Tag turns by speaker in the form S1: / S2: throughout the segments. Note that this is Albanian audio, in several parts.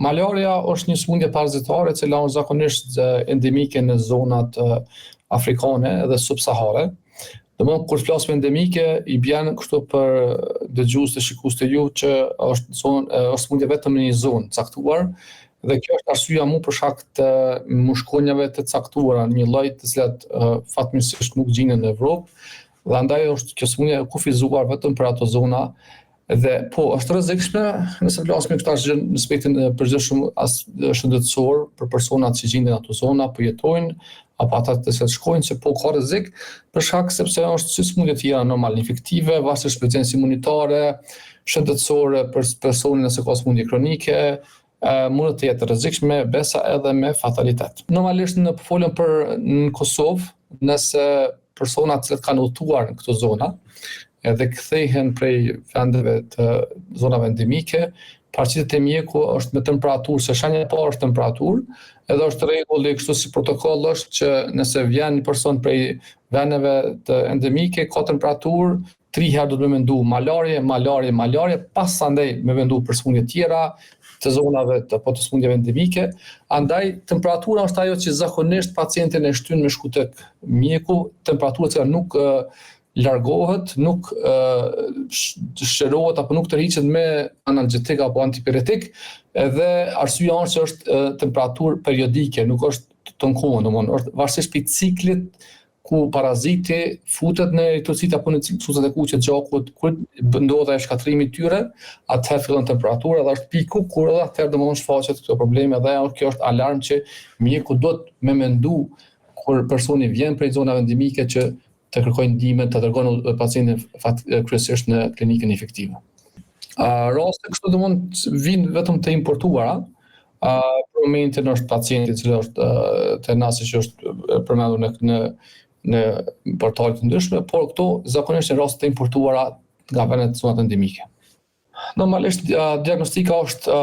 S1: Malaria është një sëmundje parazitare e cila është zakonisht endemike në zonat afrikane dhe subsahare. Domthonë kur flasim endemike i bjen kështu për dëgjues të shikues të ju që është sëmundje vetëm në një zonë caktuar dhe kjo është arsyeja mu për shkak të mushkonjave të caktuara në një lloj të cilat fatmirësisht nuk gjinen në Evropë dhe andaj është kjo sëmundje kufizuar vetëm për ato zona. Dhe po, është rrezikshme nëse flasim këtu në aspektin e përgjithshëm shëndetësor për personat që gjenden në ato zona, po jetojnë apo ata të cilët shkojnë se po ka rrezik për shkak sepse është si sëmundje të tjera normal infektive, varësisht shpërndarjes imunitare, shëndetësore për personin nëse ka sëmundje kronike, mund të jetë rrezikshme besa edhe me fatalitet. Normalisht në folëm për në Kosovë, nëse personat që kanë udhëtuar në këto zona edhe kthehen prej vendeve të zonave endemike, paraqitet e mjeku është me temperaturë, se shenja e parë është temperaturë, edhe është rregulli kështu si protokoll është që nëse vjen një person prej vendeve të endemike, ka temperaturë, 3 herë do të më mendu malarie, pasandej më mendu për sëmundje tjera të zonave të sëmundjeve endemike. Andaj temperatura është ajo që zakonisht pacientin e shtyn me shku tek mjeku, temperatura që nuk largohet, nuk shërohet apo nuk tërhiqet me analgjetik apo antipiretik, edhe arsyeja është që është temperaturë periodike, nuk është të kohën, domthonë është varësisht prej ciklit ku paraziti futet në eritrocit apo në çuçet e kuqe të gjakut, kur ndodhet shkatrimi i tyre, atëherë fillon temperatura dhe është piku kur edhe atëherë domthonë shfaqet këto probleme dhe kjo është alarm që mjeku do të më mendu kur personi vjen prej zonave endemike që të kërkojnë ndihmë, të dërgojnë pacientin kryesisht në klinikën efektive. Raste kështu domthonë vinë vetëm të importuara. Për momentin është pacienti i cili është tenasi që është përmendur në portale të ndryshme, por këto zakonisht janë raste të importuara nga vendet zonat endemike. Normalisht diagnostika është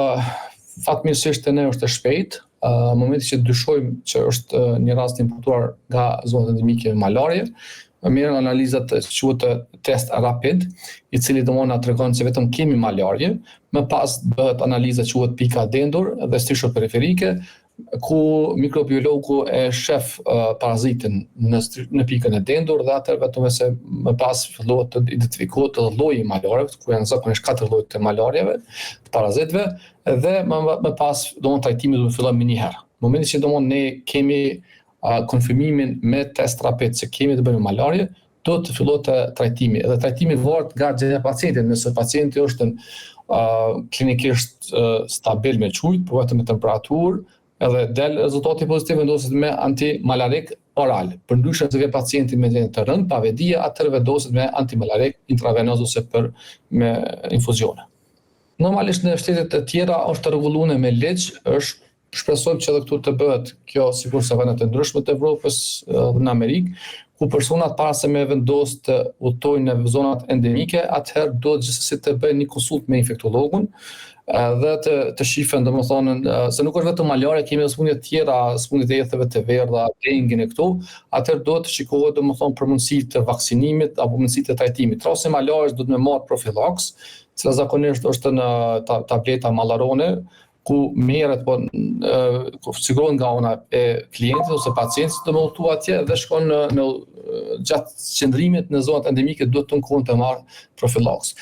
S1: fatmirësisht e ne është e shpejtë. Në momentin që dyshojmë që është një rast importuar nga zonat endemike malarie, merren analizat që quhet test rapid, i cili domosdoshmë na tregon se vetëm kemi malarie, më pas bëhet analiza që quhet pika dendur dhe strisho periferike, ku mikrobiologu e shef parazitin në pikën e dendur dhe atëherë vetëm se më pas fillohet të identifikohet edhe lloji i malarieve, ku janë zakonisht 4 lloje të malarieve, të parazitëve, dhe më pas domosdoshmë trajtimi do të fillojë më një herë. Në momentin që domosdoshmë ne kemi konfirmimin me test rapid se kemi të bëjmë malarie, do të fillohet trajtimi. Edhe trajtimi varet nga gjendja e pacientit. Nëse pacienti është klinikisht stabil me çujt, po vetëm me temperaturë, edhe del rezultati pozitiv, vendoset me antimalarik oral. Përndryshe se ke pacienti me gjendje të rëndë, pa vedi, atëherë vendoset me antimalarik intravenoz ose me infuzione. Normalisht në shtetet e tjera është rregulluar me ligj, shpresojmë që edhe këtu të bëhet kjo sigurisht se vendet e ndryshme të Evropës dhe në Amerikë, ku personat para se me vendos të udhtojnë në zonat endemike, atëherë do gjithsesi të bëjnë një konsultë me infektologun dhe të shifen domethënë se nuk është vetëm malaria, kemi edhe sëmundje tjera, sëmundjet e etheve të verdha, dengin e këtu, atëherë do të shikohet domethënë për mundësi të vaksinimit apo mundësi të trajtimit. Rase malarias do të më marr profilaks, cila zakonisht është në tableta Malarone, ku merret ku sigurohet nga ona e klientit ose pacientit të udhëtuar atje dhe shkon në gjatë qëndrimit në zonat endemike duhet të kohën të marrë profilaks.